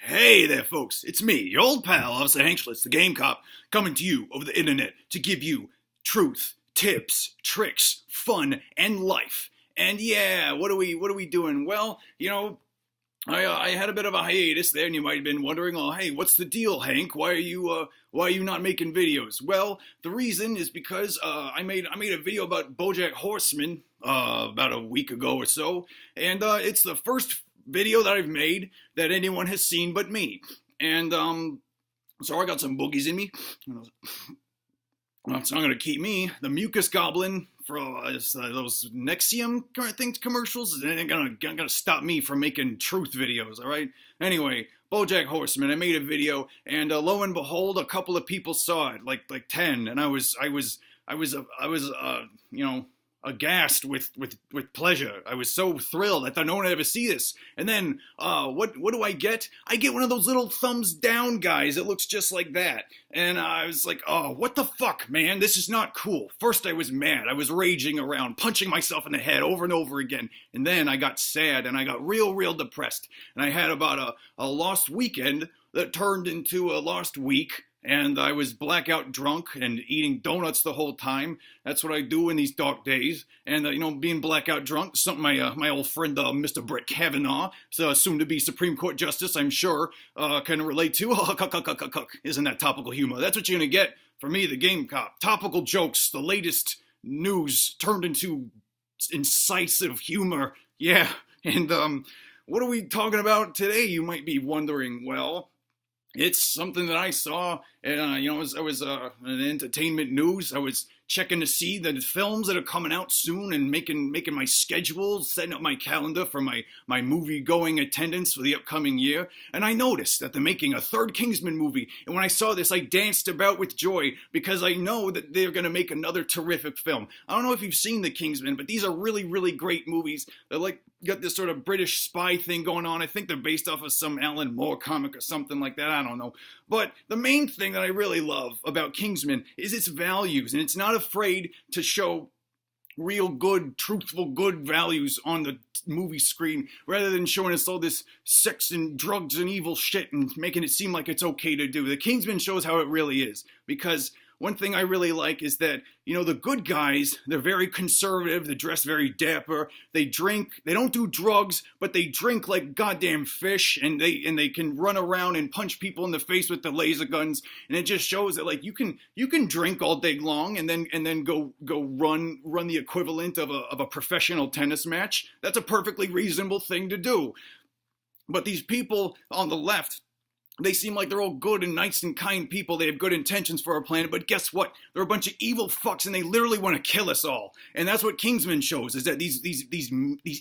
Hey there, folks. It's me, your old pal, Officer Hank Schlitz, the Game Cop, coming to you over the internet to give you truth, tips, tricks, fun, and life. And yeah, what are we doing? Well, I had a bit of a hiatus there, and you might have been wondering, oh, hey, what's the deal, Hank? Why are you not making videos? Well, the reason is because I made a video about BoJack Horseman about a week ago or so, and it's the first video that I've made that anyone has seen but me. And so I got some boogies in me. It's not going to keep me, the mucus goblin, for those Nexium things commercials. It ain't gonna stop me from making truth videos, all right? Anyway, BoJack Horseman, I made a video, and lo and behold, a couple of people saw it, like 10, and I was aghast with pleasure. I was so thrilled. I thought no one would ever see this. And then, what do I get? I get one of those little thumbs down guys. It looks just like that. And I was like, oh, what the fuck, man? This is not cool. First, I was mad. I was raging around, punching myself in the head over and over again. And then I got sad, and I got real depressed. And I had about a lost weekend that turned into a lost week. And I was blackout drunk and eating donuts the whole time. That's what I do in these dark days. And, being blackout drunk, something my old friend, Mr. Brett Kavanaugh, soon to be Supreme Court Justice, I'm sure, can relate to. Isn't that topical humor? That's what you're going to get from me, the Game Cop. Topical jokes, the latest news turned into incisive humor. Yeah. And what are we talking about today, you might be wondering? Well, it's something that I saw, and I was in entertainment news. I was checking to see the films that are coming out soon, and making my schedule, setting up my calendar for my movie going attendance for the upcoming year. And I noticed that they're making a third Kingsman movie. And when I saw this, I danced about with joy because I know that they're going to make another terrific film. I don't know if you've seen the Kingsman, but these are really great movies. They're like got this sort of British spy thing going on. I think they're based off of some Alan Moore comic or something like that. I don't know. But the main thing that I really love about Kingsman is its values, and it's not afraid to show real good, truthful, good values on the movie screen, rather than showing us all this sex and drugs and evil shit and making it seem like it's okay to do. The Kingsman shows how it really is, because one thing I really like is that, the good guys, they're very conservative, they dress very dapper, they drink, they don't do drugs, but they drink like goddamn fish, and they can run around and punch people in the face with the laser guns, and it just shows that, like, you can drink all day long and then go run the equivalent of a professional tennis match. That's a perfectly reasonable thing to do. But these people on the left, they seem like they're all good and nice and kind people. They have good intentions for our planet, but guess what? They're a bunch of evil fucks, and they literally want to kill us all. And that's what Kingsman shows, is that these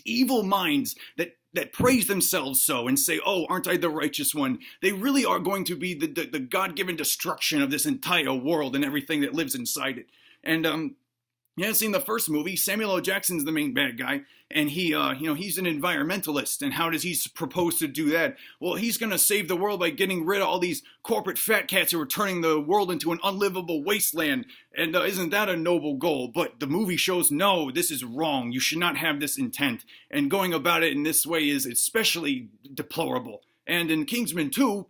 evil minds that praise themselves so and say, oh, aren't I the righteous one? They really are going to be the God-given destruction of this entire world and everything that lives inside it. And you haven't seen the first movie. Samuel L. Jackson's the main bad guy, and he's an environmentalist. And how does he propose to do that? Well, he's going to save the world by getting rid of all these corporate fat cats who are turning the world into an unlivable wasteland. And isn't that a noble goal? But the movie shows, no, this is wrong. You should not have this intent. And going about it in this way is especially deplorable. And in Kingsman 2,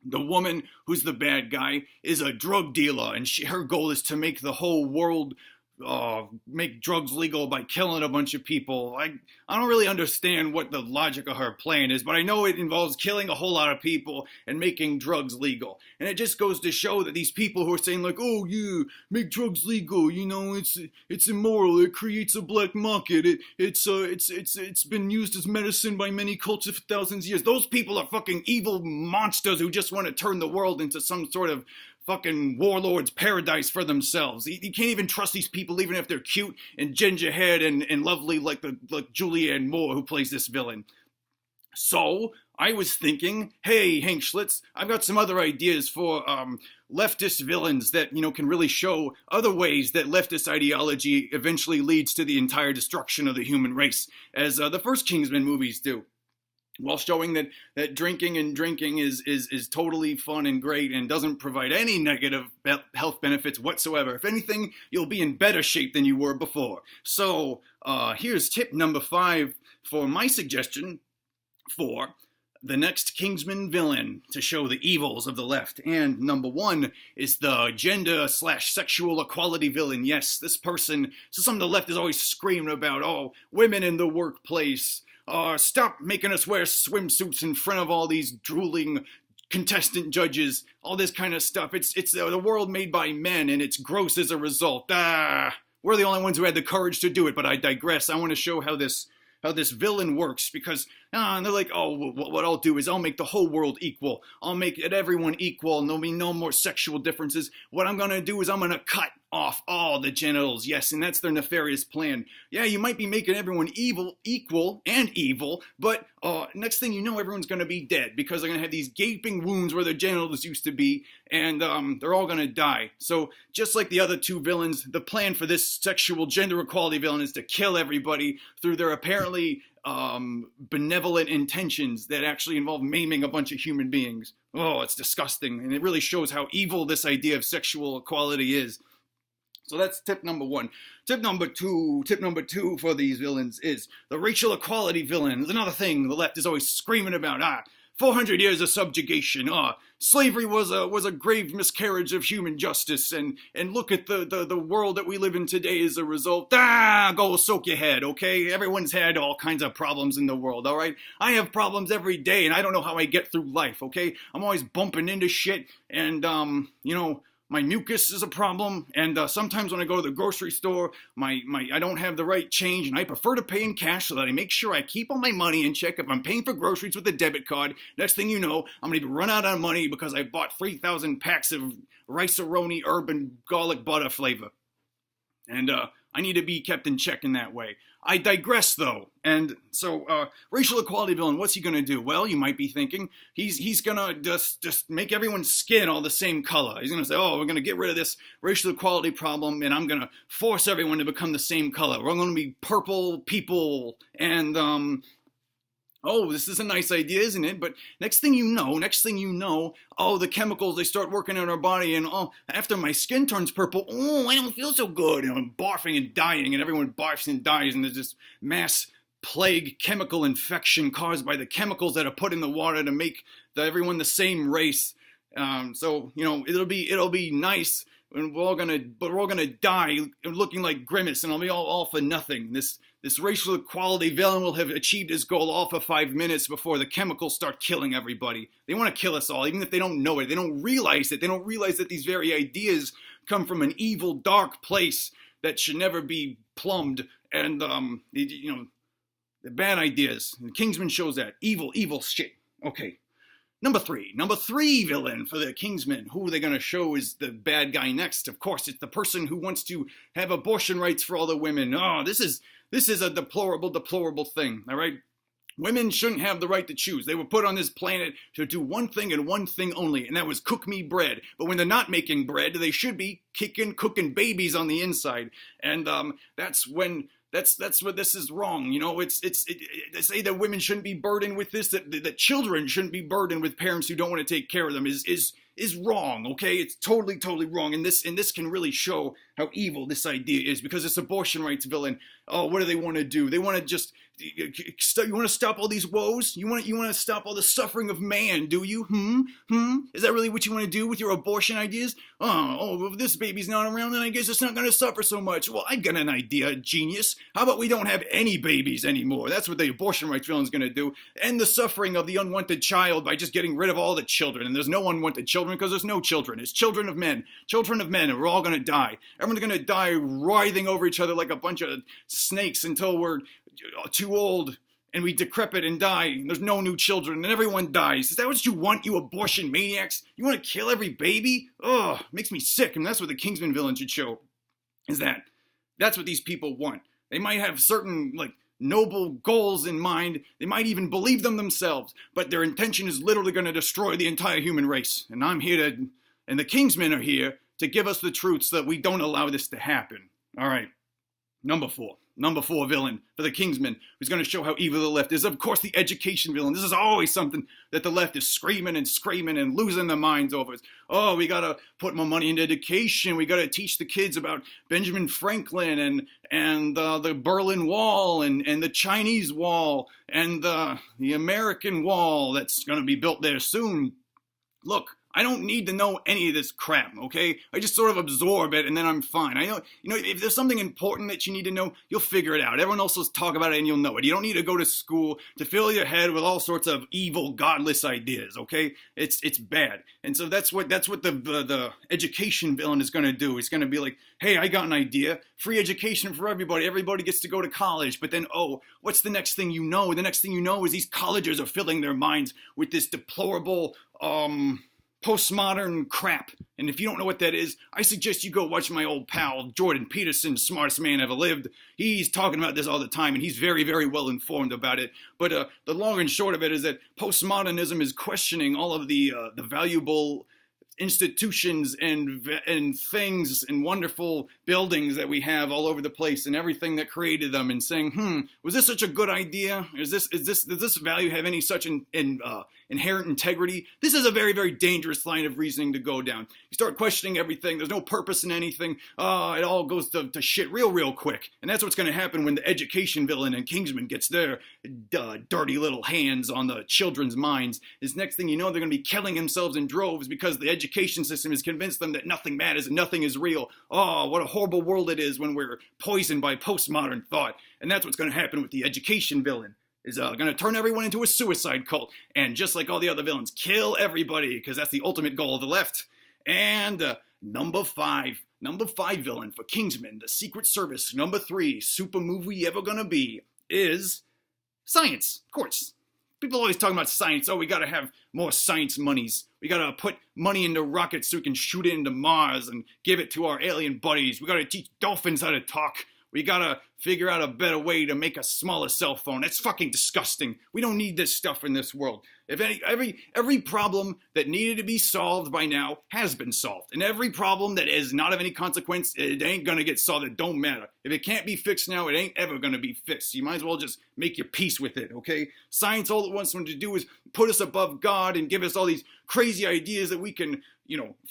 the woman who's the bad guy is a drug dealer, and her goal is to make the whole world make drugs legal by killing a bunch of people. I don't really understand what the logic of her plan is, but I know it involves killing a whole lot of people and making drugs legal. And it just goes to show that these people who are saying, like, oh yeah, make drugs legal, it's immoral, it creates a black market, it's been used as medicine by many cultures for thousands of years. Those people are fucking evil monsters who just want to turn the world into some sort of fucking warlord's paradise for themselves. You can't even trust these people, even if they're cute and ginger haired and lovely like Julianne Moore, who plays this villain. So I was thinking, hey, Hank Schlitz, I've got some other ideas for leftist villains that, can really show other ways that leftist ideology eventually leads to the entire destruction of the human race, as the first Kingsman movies do, while showing that drinking is totally fun and great and doesn't provide any negative health benefits whatsoever. If anything, you'll be in better shape than you were before. So here's tip number 5 for my suggestion for the next Kingsman villain to show the evils of the left. And number one is the gender/sexual equality villain. Yes, this person, this is something the left is always screaming about. Oh, women in the workplace. Stop making us wear swimsuits in front of all these drooling contestant judges. All this kind of stuff. It's the world made by men, and it's gross as a result. We're the only ones who had the courage to do it, but I digress. I want to show how this villain works, because and they're like, oh, what I'll do is I'll make the whole world equal. I'll make it everyone equal, and there'll be no more sexual differences. What I'm going to do is I'm going to cut off all the genitals. Yes, and that's their nefarious plan. Yeah, you might be making everyone equal, but next thing you know, everyone's going to be dead, because they're going to have these gaping wounds where their genitals used to be, and they're all going to die. So just like the other two villains, the plan for this sexual gender equality villain is to kill everybody through their apparently benevolent intentions that actually involve maiming a bunch of human beings. Oh, it's disgusting, and it really shows how evil this idea of sexual equality is. So that's tip number one. Tip number two for these villains is the racial equality villain. There's another thing the left is always screaming about. 400 years of subjugation. Slavery was a grave miscarriage of human justice, and look at the world that we live in today as a result. Go soak your head, okay? Everyone's had all kinds of problems in the world, all right? I have problems every day, and I don't know how I get through life, okay? I'm always bumping into shit, and my mucus is a problem, and sometimes when I go to the grocery store, I don't have the right change, and I prefer to pay in cash so that I make sure I keep all my money in check. If I'm paying for groceries with a debit card, next thing you know, I'm going to run out of money because I bought 3,000 packs of Rice-A-Roni urban garlic butter flavor. And I need to be kept in check in that way. I digress, though. And so, racial equality villain, what's he gonna do? Well, you might be thinking, he's gonna just make everyone's skin all the same color. He's gonna say, oh, we're gonna get rid of this racial equality problem, and I'm gonna force everyone to become the same color. We're gonna be purple people, and oh, this is a nice idea, isn't it? But next thing you know, oh, the chemicals, they start working in our body, and oh, after my skin turns purple, oh, I don't feel so good, and I'm barfing and dying, and everyone barfs and dies, and there's this mass plague chemical infection caused by the chemicals that are put in the water to make everyone the same race. So, it'll be nice, and we're all gonna die looking like Grimace, and I'll be all for nothing. This racial equality villain will have achieved his goal all for 5 minutes before the chemicals start killing everybody. They want to kill us all, even if they don't know it. They don't realize it. They don't realize that these very ideas come from an evil, dark place that should never be plumbed. And, the bad ideas. And Kingsman shows that. Evil shit. Okay. Number three villain for the Kingsmen. Who are they going to show is the bad guy next? Of course, it's the person who wants to have abortion rights for all the women. Oh, this is a deplorable thing, all right? Women shouldn't have the right to choose. They were put on this planet to do one thing and one thing only, and that was cook me bread. But when they're not making bread, they should be cooking babies on the inside. And that's when That's what this is wrong. They say that women shouldn't be burdened with this, that children shouldn't be burdened with parents who don't want to take care of them is wrong, okay? It's totally wrong. And this can really show how evil this idea is, because this abortion rights villain, oh, what do they want to do? They want to just, you want to stop all these woes? You want to stop all the suffering of man, do you? Is that really what you want to do with your abortion ideas? Oh, if this baby's not around, then I guess it's not going to suffer so much. Well, I got an idea, genius. How about we don't have any babies anymore? That's what the abortion rights villain's going to do. End the suffering of the unwanted child by just getting rid of all the children. And there's no unwanted children because there's no children. It's children of men, and we're all going to die. Everyone's going to die writhing over each other like a bunch of snakes until we're too old and we decrepit and die, and there's no new children, and everyone dies. Is that what you want, you abortion maniacs? You want to kill every baby? Ugh, makes me sick. And that's what the Kingsman villain should show, is that's what these people want. They might have certain, noble goals in mind. They might even believe them themselves, but their intention is literally going to destroy the entire human race. And I'm here and the Kingsmen are here to give us the truth so that we don't allow this to happen. All right. Number four villain for the Kingsman, who's going to show how evil the left is. Of course, the education villain. This is always something that the left is screaming and losing their minds over. Oh, we got to put more money into education. We got to teach the kids about Benjamin Franklin and the Berlin Wall and the Chinese Wall and the American Wall that's going to be built there soon. Look, I don't need to know any of this crap, okay? I just sort of absorb it and then I'm fine. I know, if there's something important that you need to know, you'll figure it out. Everyone else will talk about it and you'll know it. You don't need to go to school to fill your head with all sorts of evil, godless ideas, okay? It's bad. And so that's what the education villain is going to do. He's going to be like, hey, I got an idea. Free education for everybody. Everybody gets to go to college. But then, what's the next thing you know? The next thing you know is these colleges are filling their minds with this deplorable, postmodern crap. And if you don't know what that is, I suggest you go watch my old pal Jordan Peterson, smartest man ever lived. He's talking about this all the time and he's very, very well informed about it. But the long and short of it is that postmodernism is questioning all of the valuable institutions and things and wonderful buildings that we have all over the place and everything that created them, and saying, was this such a good idea? Does this value have any such inherent integrity? This is a very, very dangerous line of reasoning to go down. You start questioning everything. There's no purpose in anything. It all goes to shit real quick. And that's what's going to happen when the education villain in Kingsman gets their dirty little hands on the children's minds. Is next thing you know, they're going to be killing themselves in droves because the education system has convinced them that nothing matters and nothing is real. Oh, what a horrible world it is when we're poisoned by postmodern thought. And that's what's going to happen with the education villain. Is going to turn everyone into a suicide cult. And just like all the other villains, kill everybody, because that's the ultimate goal of the left. And number five villain for Kingsman, the Secret Service, number 3 super movie ever going to be, is science, of course. People always talking about science. Oh, we got to have more science monies. We got to put money into rockets so we can shoot it into Mars and give it to our alien buddies. We got to teach dolphins how to talk. We got to figure out a better way to make a smaller cell phone. That's fucking disgusting. We don't need this stuff in this world. If every problem that needed to be solved by now has been solved. And every problem that is not of any consequence, it ain't going to get solved. It don't matter. If it can't be fixed now, it ain't ever going to be fixed. You might as well just make your peace with it, okay? Science, all it wants to do is put us above God and give us all these crazy ideas that we can,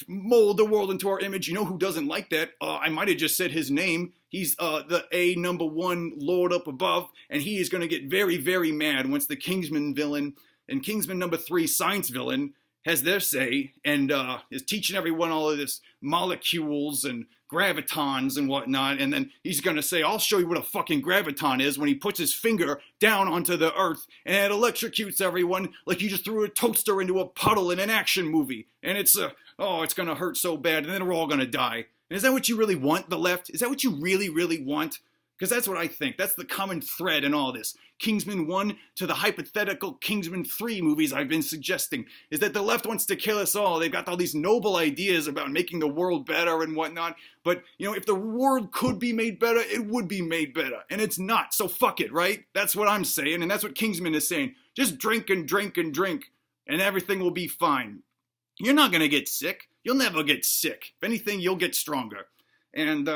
mold the world into our image. You know who doesn't like that? I might have just said his name. He's the number 1 Lord up above, and he is going to get very, very mad once the Kingsman villain and Kingsman number 3 science villain has their say and is teaching everyone all of this molecules and gravitons and whatnot, and then he's going to say, I'll show you what a fucking graviton is, when he puts his finger down onto the earth and it electrocutes everyone like you just threw a toaster into a puddle in an action movie. And it's going to hurt so bad, and then we're all going to die. And is that what you really want, the left? Is that what you really, really want? Because that's what I think. That's the common thread in all this. Kingsman 1 to the hypothetical Kingsman 3 movies I've been suggesting, is that the left wants to kill us all. They've got all these noble ideas about making the world better and whatnot. But, if the world could be made better, it would be made better. And it's not. So fuck it, right? That's what I'm saying. And that's what Kingsman is saying. Just drink and drink and drink, and everything will be fine. You're not going to get sick. You'll never get sick. If anything, you'll get stronger. And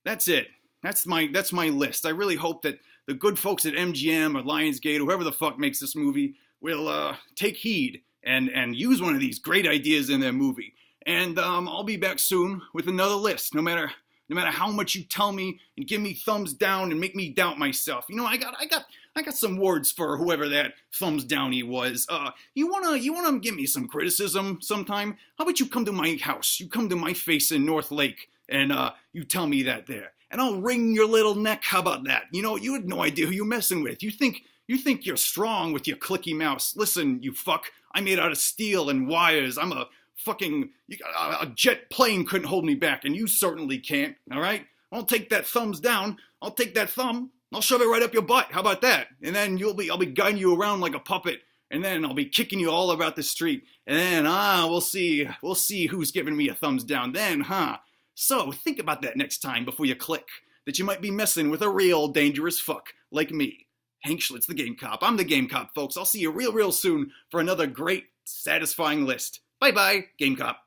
that's it. That's my list. I really hope that the good folks at MGM or Lionsgate, whoever the fuck makes this movie, will take heed and use one of these great ideas in their movie. And I'll be back soon with another list. No matter how much you tell me and give me thumbs down and make me doubt myself. I got some words for whoever that thumbs downy was. You wanna give me some criticism sometime? How about you come to my house? You come to my face in North Lake and you tell me that there. And I'll wring your little neck. How about that? You had no idea who you're messing with. You think you're strong with your clicky mouse. Listen, you fuck. I'm made out of steel and wires. I'm a jet plane couldn't hold me back, and you certainly can't. All right? I'll take that thumbs down. I'll take that thumb. I'll shove it right up your butt. How about that? And then I'll be guiding you around like a puppet. And then I'll be kicking you all about the street. And then we'll see who's giving me a thumbs down then, huh? So think about that next time before you click, that you might be messing with a real dangerous fuck like me. Hank Schlitz, the Game Cop. I'm the Game Cop, folks. I'll see you real soon for another great, satisfying list. Bye-bye, Game Cop.